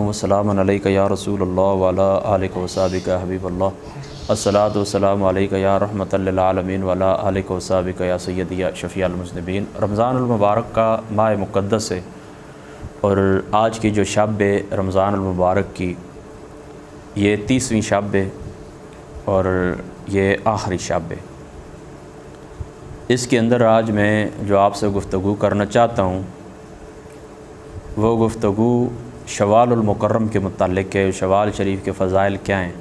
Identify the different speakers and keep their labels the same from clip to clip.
Speaker 1: والسلام علیک یا رسول اللہ وعلی آلک و صحابک یا حبیب اللہ الصلاۃ والسلام علیک یا رحمۃ للعالمین وعلی آلک و صحابک یا سیدی یا شفیع المذنبین۔ رمضان المبارک کا ماہ مقدس ہے اور آج کی جو شب ہے رمضان المبارک کی یہ 30ویں شب ہے اور یہ آخری شب ہے۔ اس کے اندر آج میں جو آپ سے گفتگو کرنا چاہتا ہوں وہ گفتگو شوال المکرم کے متعلق ہے۔ شوال شریف کے فضائل کیا ہیں،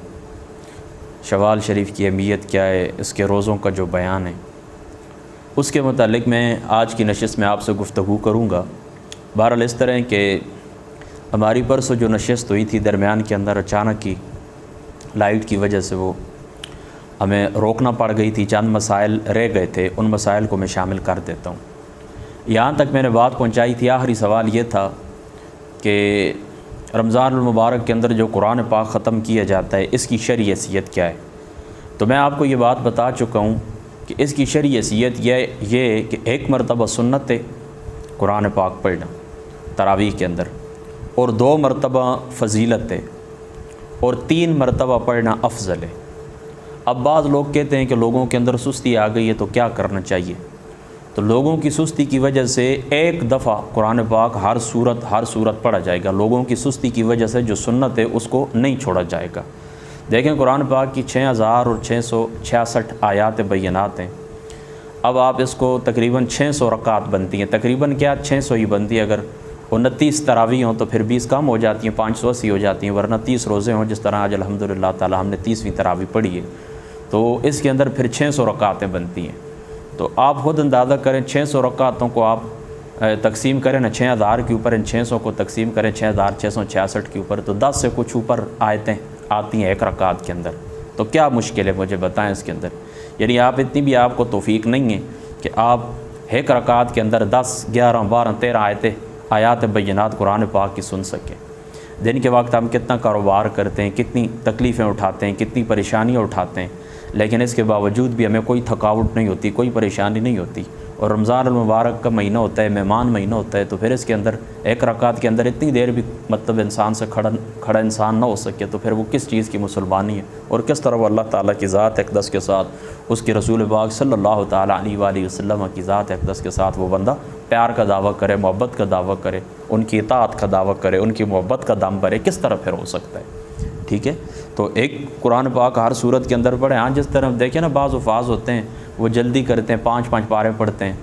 Speaker 1: شوال شریف کی اہمیت کیا ہے، اس کے روزوں کا جو بیان ہے اس کے متعلق میں آج کی نشست میں آپ سے گفتگو کروں گا۔ بہرحال اس طرح کہ ہماری پرسوں جو نشست ہوئی تھی درمیان کے اندر اچانک کی لائٹ کی وجہ سے وہ ہمیں روکنا پڑ گئی تھی، چند مسائل رہ گئے تھے، ان مسائل کو میں شامل کر دیتا ہوں۔ یہاں تک میں نے بات پہنچائی تھی، آخری سوال یہ تھا کہ رمضان المبارک کے اندر جو قرآن پاک ختم کیا جاتا ہے اس کی شرعی حیثیت کیا ہے۔ تو میں آپ کو یہ بات بتا چکا ہوں کہ اس کی شرعی حیثیت یہ کہ ایک مرتبہ سنت ہے قرآن پاک پڑھنا تراویح کے اندر، اور 2 مرتبہ فضیلت ہے، اور 3 مرتبہ پڑھنا افضل ہے۔ اب بعض لوگ کہتے ہیں کہ لوگوں کے اندر سستی آ گئی ہے تو کیا کرنا چاہیے؟ تو لوگوں کی سستی کی وجہ سے ایک دفعہ قرآن پاک ہر صورت پڑھا جائے گا۔ لوگوں کی سستی کی وجہ سے جو سنت ہے اس کو نہیں چھوڑا جائے گا۔ دیکھیں قرآن پاک کی 6666 آیات بینات ہیں۔ اب آپ اس کو تقریباً 600 رکعت بنتی ہیں، تقریباً کیا 600 ہی بنتی ہے، اگر 29 تراویح ہوں تو پھر 20 کم ہو جاتی ہیں، 580 ہو جاتی ہیں، ورنہ 30 روزے ہوں جس طرح آج الحمدللہ تعالی ہم نے 30ویں تراویح پڑھی ہے تو اس کے اندر پھر 600 رکعتیں بنتی ہیں۔ تو آپ خود اندازہ کریں 600 رکعتوں کو آپ تقسیم کریں نا 6000 کے اوپر، ان 600 کو تقسیم کریں 6666 کے اوپر، تو 10 سے کچھ اوپر آیتیں آتی ہیں ایک رکعت کے اندر۔ تو کیا مشکل ہے مجھے بتائیں اس کے اندر؟ یعنی آپ اتنی بھی آپ کو توفیق نہیں ہے کہ آپ ایک رکعت کے اندر 10 11 12 13 آیات بینات قرآن پاک کی سن سکیں۔ دن کے وقت ہم کتنا کاروبار کرتے ہیں، کتنی تکلیفیں اٹھاتے ہیں، کتنی پریشانیاں اٹھاتے ہیں، لیکن اس کے باوجود بھی ہمیں کوئی تھکاوٹ نہیں ہوتی، کوئی پریشانی نہیں ہوتی۔ اور رمضان المبارک کا مہینہ ہوتا ہے، مہمان مہینہ ہوتا ہے، تو پھر اس کے اندر ایک رکعت کے اندر اتنی دیر بھی مطلب انسان سے کھڑا انسان نہ ہو سکے تو پھر وہ کس چیز کی مسلمانی ہے، اور کس طرح وہ اللہ تعالیٰ کی ذات اقدس کے ساتھ، اس کے رسول پاک صلی اللہ تعالیٰ علیہ وآلہ وسلم کی ذات اقدس کے ساتھ وہ بندہ پیار کا دعویٰ کرے، محبت کا دعویٰ کرے، ان کی اطاعت کا دعویٰ کرے، ان کی محبت کا دم بھرے، کس طرح پھر ہو سکتا ہے؟ ٹھیک ہے، تو ایک قرآن پاک ہر صورت کے اندر پڑھیں۔ ہاں جس طرح دیکھیں نا بعض الفاظ ہوتے ہیں وہ جلدی کرتے ہیں، 5 پارے پڑھتے ہیں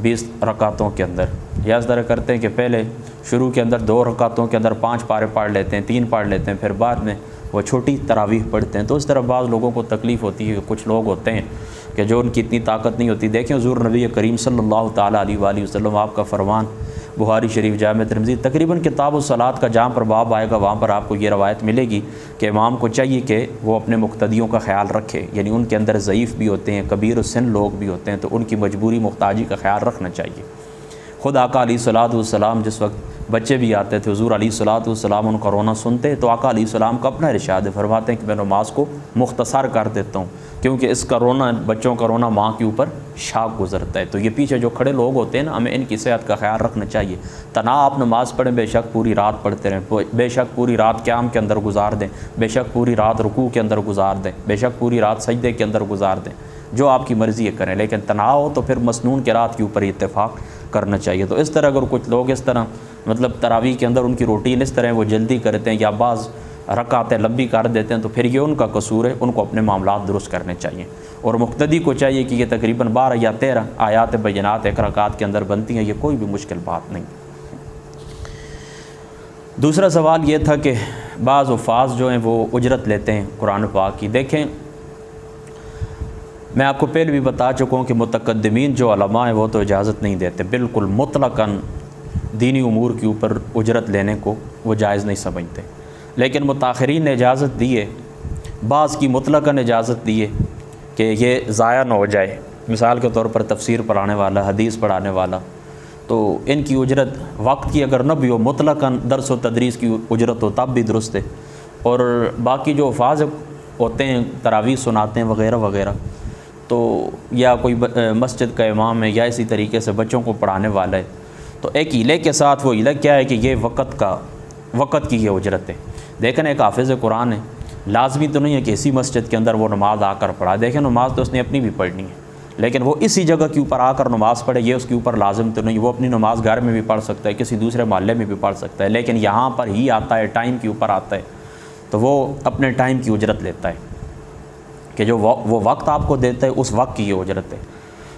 Speaker 1: 20 رکعتوں کے اندر، یا اس طرح کرتے ہیں کہ پہلے شروع کے اندر 2 رکعتوں کے اندر 5 پارے پڑھ لیتے ہیں، 3 پڑھ لیتے ہیں، پھر بعد میں وہ چھوٹی تراویح پڑھتے ہیں۔ تو اس طرح بعض لوگوں کو تکلیف ہوتی ہے کہ کچھ لوگ ہوتے ہیں کہ جو ان کی اتنی طاقت نہیں ہوتی۔ دیکھیں حضور نبی کریم صلی اللہ تعالیٰ علیہ وآلہ وسلم آپ کا فرمان بخاری شریف جامع ترمذی تقریباً کتاب الصلاۃ کا جہاں پر باب آئے گا وہاں پر آپ کو یہ روایت ملے گی کہ امام کو چاہیے کہ وہ اپنے مقتدیوں کا خیال رکھے، یعنی ان کے اندر ضعیف بھی ہوتے ہیں، کبیر السن لوگ بھی ہوتے ہیں، تو ان کی مجبوری محتاجی کا خیال رکھنا چاہیے۔ خود آقا علیہ الصلوۃ والسلام جس وقت بچے بھی آتے تھے حضور علیہ الصلوۃ والسلام ان کا رونا سنتے تو آقا علیہ السلام کا اپنا ارشاد ہے، فرماتے ہیں کہ میں نماز کو مختصر کر دیتا ہوں کیونکہ اس کا رونا، بچوں کا رونا ماں کے اوپر شاق گزرتا ہے۔ تو یہ پیچھے جو کھڑے لوگ ہوتے ہیں نا، ہمیں ان کی صحت کا خیال رکھنا چاہیے۔ تنہا آپ نماز پڑھیں، بے شک پوری رات پڑھتے رہیں، بے شک پوری رات قیام کے اندر گزار دیں، بے شک پوری رات رکوع کے اندر گزار دیں، بے شک پوری رات سجدے کے اندر گزار دیں، جو آپ کی مرضی ہے کریں، لیکن تنہا ہو تو پھر مسنون کے رات کے اوپر اتفاق کرنا چاہیے۔ تو اس طرح اگر کچھ لوگ اس طرح مطلب تراویح کے اندر ان کی روٹین اس طرح وہ جلدی کرتے ہیں یا بعض رکعتیں لمبی کر دیتے ہیں تو پھر یہ ان کا قصور ہے، ان کو اپنے معاملات درست کرنے چاہیے۔ اور مقتدی کو چاہیے کہ یہ تقریباً 12 یا 13 آیات بینات ایک رکعت کے اندر بنتی ہیں، یہ کوئی بھی مشکل بات نہیں۔ دوسرا سوال یہ تھا کہ بعض حفاظ جو ہیں وہ اجرت لیتے ہیں قرآن پاک کی۔ دیکھیں میں آپ کو پہلے بھی بتا چکا ہوں کہ متقدمین جو علماء ہیں وہ تو اجازت نہیں دیتے، بالکل مطلقاً دینی امور کے اوپر اجرت لینے کو وہ جائز نہیں سمجھتے، لیکن متاخرین نے اجازت دی ہے، بعض کی مطلقاً اجازت دی ہے کہ یہ ضائع نہ ہو جائے۔ مثال کے طور پر تفسیر پڑھانے والا، حدیث پڑھانے والا، تو ان کی اجرت وقت کی اگر نہ بھی ہو، مطلقاً درس و تدریس کی اجرت ہو تب بھی درست ہے۔ اور باقی جو حفاظ ہوتے ہیں تراویح سناتے ہیں وغیرہ وغیرہ، تو یا کوئی مسجد کا امام ہے یا اسی طریقے سے بچوں کو پڑھانے والا ہے، تو ایک ہیلے کے ساتھ وہ ہیلہ کیا ہے کہ یہ وقت کا وقت کی یہ اجرت ہے۔ دیکھیں ایک حافظ قرآن ہے، لازمی تو نہیں ہے کہ اسی مسجد کے اندر وہ نماز آ کر پڑھا، دیکھیں نماز تو اس نے اپنی بھی پڑھنی ہے، لیکن وہ اسی جگہ کے اوپر آ کر نماز پڑھے یہ اس کے اوپر لازم تو نہیں۔ وہ اپنی نماز گھر میں بھی پڑھ سکتا ہے، کسی دوسرے محلے میں بھی پڑھ سکتا ہے، لیکن یہاں پر ہی آتا ہے، ٹائم کے اوپر آتا ہے، تو وہ اپنے ٹائم کی اجرت لیتا ہے کہ جو وہ وقت آپ کو دیتا ہے اس وقت کی یہ اجرت ہے۔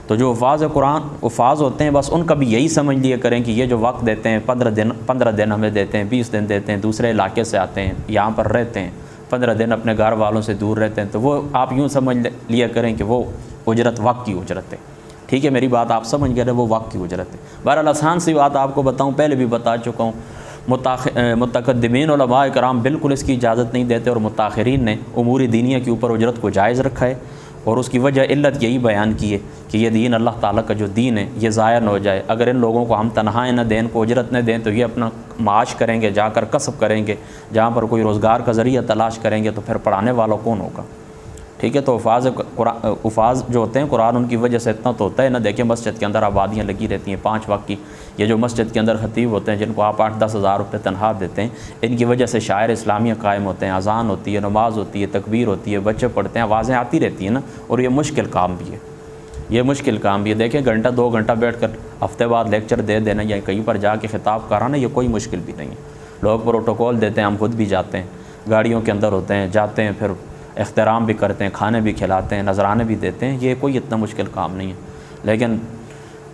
Speaker 1: تو جو حفاظ قرآن حفاظ ہوتے ہیں بس ان کا بھی یہی سمجھ لیا کریں کہ یہ جو وقت دیتے ہیں 15 دن ہمیں دیتے ہیں، 20 دن دیتے ہیں، دوسرے علاقے سے آتے ہیں یہاں پر رہتے ہیں، 15 دن اپنے گھر والوں سے دور رہتے ہیں، تو وہ آپ یوں سمجھ لیا کریں کہ وہ اجرت وقت کی اجرت ہے۔ ٹھیک ہے، میری بات آپ سمجھ گئے، وہ وقت کی اجرت ہے۔ بہرحال آسان سی بات آپ کو بتاؤں، پہلے بھی بتا چکا ہوں، متقدمین علماء کرام بالکل اس کی اجازت نہیں دیتے، اور متاخرین نے امور دینیہ کے اوپر اجرت کو جائز رکھا ہے، اور اس کی وجہ علت یہی بیان کی ہے کہ یہ دین اللہ تعالیٰ کا جو دین ہے یہ ضائع نہ ہو جائے۔ اگر ان لوگوں کو ہم تنہائیں نہ دیں، ان کو اجرت نہ دیں، تو یہ اپنا معاش کریں گے، جا کر کسب کریں گے، جہاں پر کوئی روزگار کا ذریعہ تلاش کریں گے، تو پھر پڑھانے والا کون ہوگا؟ ٹھیک ہے، تو حفاظ جو ہوتے ہیں قرآن ان کی وجہ سے اتنا تو ہوتا ہے نا۔ دیکھیں مسجد کے اندر آبادیاں لگی رہتی ہیں 5 وقت کی، یہ جو مسجد کے اندر خطیب ہوتے ہیں جن کو آپ 8-10 ہزار روپے تنخواہ دیتے ہیں، ان کی وجہ سے شاعر اسلامیہ قائم ہوتے ہیں، اذان ہوتی ہے، نماز ہوتی ہے، تکبیر ہوتی ہے، بچے پڑھتے ہیں، آوازیں آتی رہتی ہیں نا، اور یہ مشکل کام بھی ہے، یہ مشکل کام بھی ہے۔ دیکھیں گھنٹہ 2 گھنٹہ بیٹھ کر ہفتے بعد لیکچر دے دینا یا کہیں پر جا کے خطاب کرانا یہ کوئی مشکل بھی نہیں ہے۔ لوگ پروٹوکول دیتے ہیں، ہم خود بھی جاتے ہیں، گاڑیوں کے اندر ہوتے ہیں، جاتے ہیں، پھر احترام بھی کرتے ہیں، کھانے بھی کھلاتے ہیں، نذرانے بھی دیتے ہیں، یہ کوئی اتنا مشکل کام نہیں ہے۔ لیکن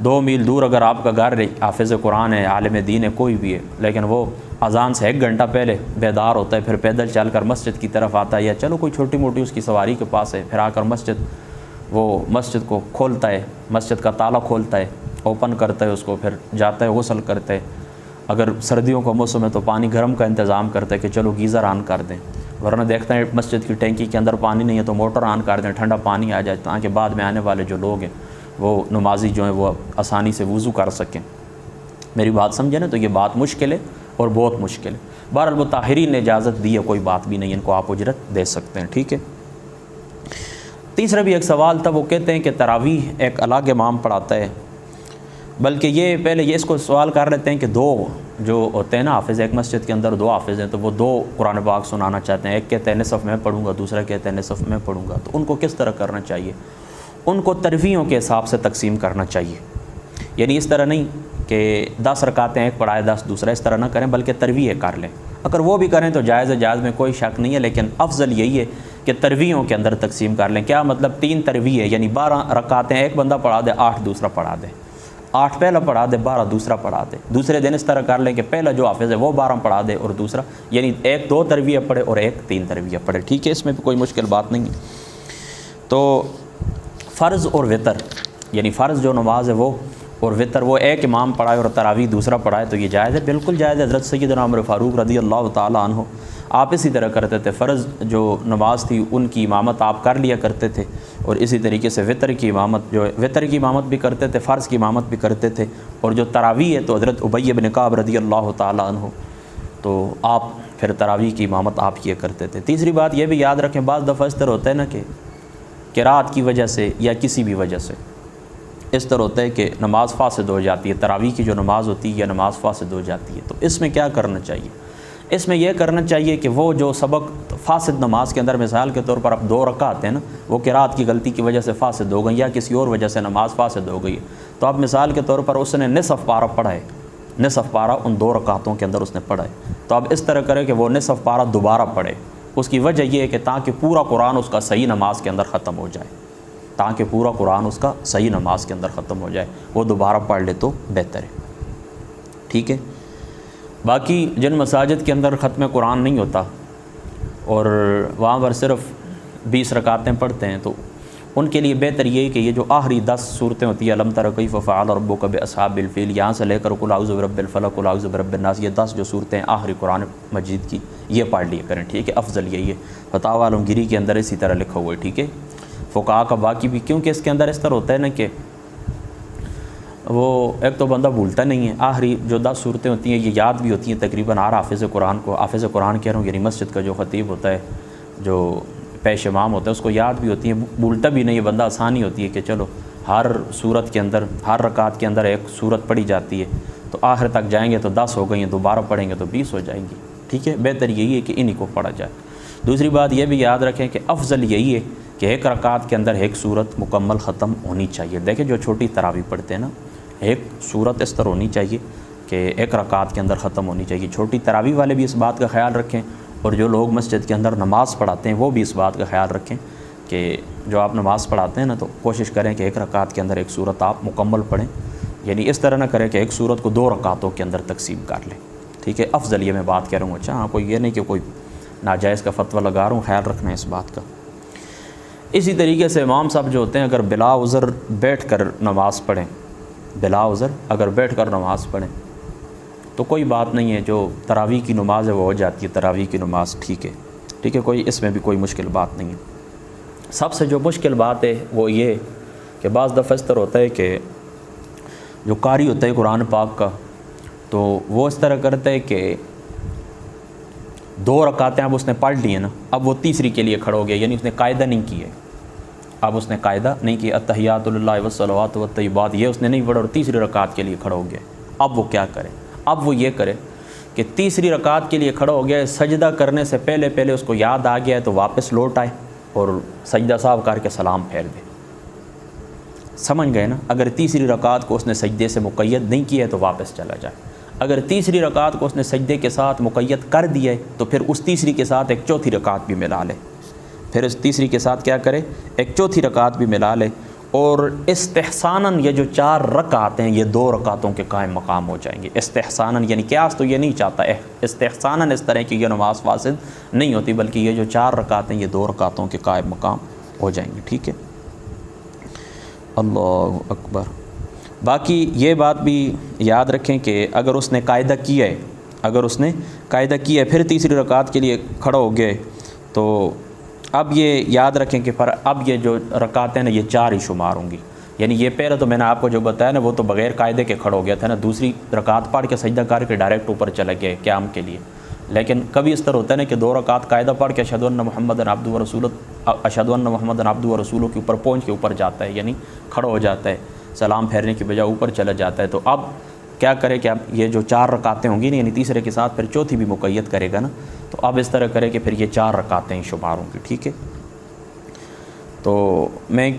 Speaker 1: 2 میل دور اگر آپ کا گھر حافظ قرآن ہے، عالم دین ہے، کوئی بھی ہے، لیکن وہ اذان سے 1 گھنٹہ پہلے بیدار ہوتا ہے، پھر پیدل چل کر مسجد کی طرف آتا ہے، یا چلو کوئی چھوٹی موٹی اس کی سواری کے پاس ہے، پھر آ کر مسجد کو کھولتا ہے، مسجد کا تالا کھولتا ہے، اوپن کرتا ہے اس کو، پھر جاتا ہے غسل کرتا ہے، اگر سردیوں کا موسم ہے تو پانی گرم کا انتظام کرتا ہے کہ چلو گیزر آن کر دیں، ورنہ دیکھتے ہیں مسجد کی ٹینکی کے اندر پانی نہیں ہے تو موٹر آن کر دیں، ٹھنڈا پانی آ جائے تاکہ بعد میں آنے والے جو لوگ ہیں وہ نمازی جو ہیں وہ آسانی سے وضو کر سکیں۔ میری بات سمجھے نا، تو یہ بات مشکل ہے اور بہت مشکل ہے۔ بہرحال مطہرین نے اجازت دی ہے، کوئی بات بھی نہیں، ان کو آپ اجرت دے سکتے ہیں۔ ٹھیک ہے، تیسرا بھی ایک سوال تھا، وہ کہتے ہیں کہ تراویح ایک الگ امام پڑھاتا ہے، بلکہ یہ پہلے یہ اس کو سوال کر لیتے ہیں کہ 2 جو ہوتے ہیں نا حافظ، ایک مسجد کے اندر 2 حافظ ہیں، تو وہ 2 قرآن پاک سنانا چاہتے ہیں، ایک کہتے ہیں نصف میں پڑھوں گا، دوسرا کہتے ہیں نصف میں پڑھوں گا، تو ان کو کس طرح کرنا چاہیے؟ ان کو ترویحوں کے حساب سے تقسیم کرنا چاہیے، یعنی اس طرح نہیں کہ 10 رکعتیں ایک پڑھائے 10 دوسرا، اس طرح نہ کریں، بلکہ ترویح کر لیں۔ اگر وہ بھی کریں تو جائز ہے، جائز میں کوئی شک نہیں ہے، لیکن افضل یہی ہے کہ ترویحوں کے اندر تقسیم کر لیں۔ کیا مطلب؟ 3 ترویح ہے، یعنی 12 رکعتیں ایک بندہ پڑھا دے، 8 دوسرا پڑھا دے، 8 پہلا پڑھا دے، 12 دوسرا پڑھا دے۔ دوسرے دن اس طرح کر لیں کہ پہلا جو حافظ ہے وہ 12 پڑھا دے، اور دوسرا یعنی ایک 2 ترویح پڑھے اور ایک 3 ترویح پڑھے۔ ٹھیک ہے، اس میں بھی کوئی مشکل بات نہیں ہے۔ تو فرض اور وتر، یعنی فرض جو نماز ہے وہ اور وتر، وہ ایک امام پڑھائے اور تراویح دوسرا پڑھائے تو یہ جائز ہے، بالکل جائز ہے۔ حضرت سیدنا عمر فاروق رضی اللہ تعالیٰ عنہ آپ اسی طرح کرتے تھے، فرض جو نماز تھی ان کی امامت آپ کر لیا کرتے تھے، اور اسی طریقے سے وتر کی امامت بھی کرتے تھے، فرض کی امامت بھی کرتے تھے، اور جو تراویح ہے تو حضرت ابی بن کعب رضی اللہ تعالیٰ عنہ تو آپ پھر تراویح کی امامت آپ کیا کرتے تھے۔ تیسری بات یہ بھی یاد رکھیں، بعض دفعہ اس طرح ہوتا ہے نا کہ قرات کی وجہ سے یا کسی بھی وجہ سے اس طرح ہوتا ہے کہ نماز فاسد ہو جاتی ہے، تراویح کی جو نماز ہوتی ہے یا نماز فاسد ہو جاتی ہے، تو اس میں کیا کرنا چاہیے؟ اس میں یہ کرنا چاہیے کہ وہ جو سبق فاسد نماز کے اندر، مثال کے طور پر اب 2 رکعت ہیں نا، وہ قرات کی غلطی کی وجہ سے فاسد ہو گئی یا کسی اور وجہ سے نماز فاسد ہو گئی، تو اب مثال کے طور پر اس نے نصف پارہ پڑھا ہے، نصف پارہ ان 2 رکعتوں کے اندر اس نے پڑھا ہے، تو اب اس طرح کرے کہ وہ نصف پارہ دوبارہ پڑھے۔ اس کی وجہ یہ ہے کہ تاکہ پورا قرآن اس کا صحیح نماز کے اندر ختم ہو جائے، تاکہ پورا قرآن اس کا صحیح نماز کے اندر ختم ہو جائے، وہ دوبارہ پڑھ لے تو بہتر ہے۔ ٹھیک ہے، باقی جن مساجد کے اندر ختم قرآن نہیں ہوتا اور وہاں پر صرف 20 رکعتیں پڑھتے ہیں، تو ان کے لیے بہتر یہ ہے کہ یہ جو آخری 10 صورتیں ہوتی ہیں، الم تر کیف فعل ربک باصحاب الفیل، یہاں سے لے کر قل اعوذ برب الفلق، قل اعوذ برب الناس، یہ 10 جو صورتیں آخری قرآن مجید کی، یہ پڑھ لیا کریں۔ ٹھیک ہے، افضل یہی ہے، فتاوی عالمگیری کے اندر اسی طرح لکھا ہوا ہے۔ ٹھیک ہے، فقہا کا باقی بھی، کیونکہ اس کے اندر اس طرح ہوتا ہے نا کہ وہ ایک تو بندہ بھولتا نہیں ہے، آخری جو 10 صورتیں ہوتی ہیں یہ یاد بھی ہوتی ہیں تقریباً ہر حافظ قرآن کو، حافظ قرآن کہہ رہا ہوں یعنی مسجد کا جو خطیب ہوتا ہے، جو پیش امام ہوتا ہے، اس کو یاد بھی ہوتی ہیں، بھولتا بھی نہیں ہے بندہ، آسانی ہوتی ہے کہ چلو ہر صورت کے اندر، ہر رکعت کے اندر ایک صورت پڑھی جاتی ہے، تو آخر تک جائیں گے تو 10 ہو گئی ہیں، دوبارہ پڑھیں گے تو 20 ہو جائیں گی، ٹھیک ہے۔ بہتر یہی ہے کہ انہی کو پڑھا جائے۔ دوسری بات یہ بھی یاد رکھیں کہ افضل یہی ہے کہ ایک رکعت کے اندر ایک صورت مکمل ختم ہونی چاہیے۔ دیکھیں جو چھوٹی تراویح پڑھتے ہیں نا، ایک صورت اس طرح ہونی چاہیے کہ ایک رکعت کے اندر ختم ہونی چاہیے۔ چھوٹی تراویح والے بھی اس بات کا خیال رکھیں، اور جو لوگ مسجد کے اندر نماز پڑھاتے ہیں وہ بھی اس بات کا خیال رکھیں کہ جو آپ نماز پڑھاتے ہیں نا تو کوشش کریں کہ ایک رکعت کے اندر ایک صورت آپ مکمل پڑھیں، یعنی اس طرح نہ کریں کہ ایک صورت کو 2 رکعتوں کے اندر تقسیم کر لیں، ٹھیک ہے۔ افضل یہ میں بات کہہ رہا ہوں، اچھا ہاں کوئی یہ نہیں کہ کوئی ناجائز کا فتویٰ لگا رہا ہوں، خیال رکھنا ہے اس بات کا۔ اسی طریقے سے امام صاحب جو ہوتے ہیں اگر بلا عذر بیٹھ کر نماز پڑھیں، بلا عذر اگر بیٹھ کر نماز پڑھیں تو کوئی بات نہیں ہے، جو تراویح کی نماز ہے وہ ہو جاتی ہے، تراویح کی نماز ٹھیک ہے، کوئی اس میں بھی کوئی مشکل بات نہیں ہے۔ سب سے جو مشکل بات ہے وہ یہ کہ بعض دفعہ اس طرح ہوتا ہے کہ جو قاری ہوتا ہے قرآن پاک کا تو وہ اس طرح کرتا ہے کہ 2 رکعتیں اب اس نے پڑھ لی ہیں نا، اب وہ تیسری کے لیے کھڑا ہو گیا، یعنی اس نے قاعدہ نہیں کیا، اب اس نے قاعدہ نہیں کیا، التحیات للہ والصلوات والطیبات یہ اس نے نہیں پڑھا اور تیسری رکعت کے لیے کھڑا ہو گیا۔ اب وہ کیا کرے؟ اب وہ یہ کرے کہ تیسری رکعت کے لیے کھڑا ہو گیا، سجدہ کرنے سے پہلے اس کو یاد آ گیا ہے تو واپس لوٹ آئے اور سجدہ صاحب کر کے سلام پھیر دے۔ سمجھ گئے نا؟ اگر تیسری رکعت کو اس نے سجدے سے مقید نہیں کیا ہے تو واپس چلا جائے، اگر تیسری رکعت کو اس نے سجدے کے ساتھ مقید کر دیا ہے تو پھر اس تیسری کے ساتھ ایک چوتھی رکعت بھی ملا لے، پھر اس تیسری کے ساتھ کیا کرے؟ ایک چوتھی رکعت بھی ملا لے، اور استحساناً یہ جو 4 رکعتیں ہیں یہ 2 رکعتوں کے قائم مقام ہو جائیں گے۔ استحساناً یعنی قیاس تو یہ نہیں چاہتا ہے، استحساناً اس طرح کی یہ نماز فاسد نہیں ہوتی، بلکہ یہ جو 4 رکعتیں یہ 2 رکعتوں کے قائم مقام ہو جائیں گے، ٹھیک ہے۔ اللہ اکبر۔ باقی یہ بات بھی یاد رکھیں کہ اگر اس نے قاعدہ کیا ہے، پھر تیسری رکعت کے لیے کھڑا ہو گئے تو اب یہ یاد رکھیں کہ اب یہ جو رکعتیں نا یہ 4 ہی شمار ہوں گی، یعنی یہ پہلے تو میں نے آپ کو جو بتایا نا وہ تو بغیر قاعدے کے کھڑا ہو گیا تھا نا، دوسری رکعت پڑھ کے سجدہ کر کے ڈائریکٹ اوپر چلے گئے قیام کے لیے، لیکن کبھی اس طرح ہوتا ہے نا کہ 2 رکعت قاعدہ پڑھ کے اشہد ان محمد عبدہ ورسولہ کے اوپر پہنچ کے اوپر جاتا ہے، یعنی کھڑا ہو جاتا ہے، سلام پھیرنے کی بجائے اوپر چلا جاتا ہے۔ تو اب کیا کرے کہ اب یہ جو 4 رکعتیں ہوں گی نا، یعنی تیسرے کے ساتھ پھر چوتھی بھی مقید کرے گا نا، تو اب اس طرح کرے کہ پھر یہ 4 رکعتیں ہی شمار ہوں گی، ٹھیک ہے۔ تو میں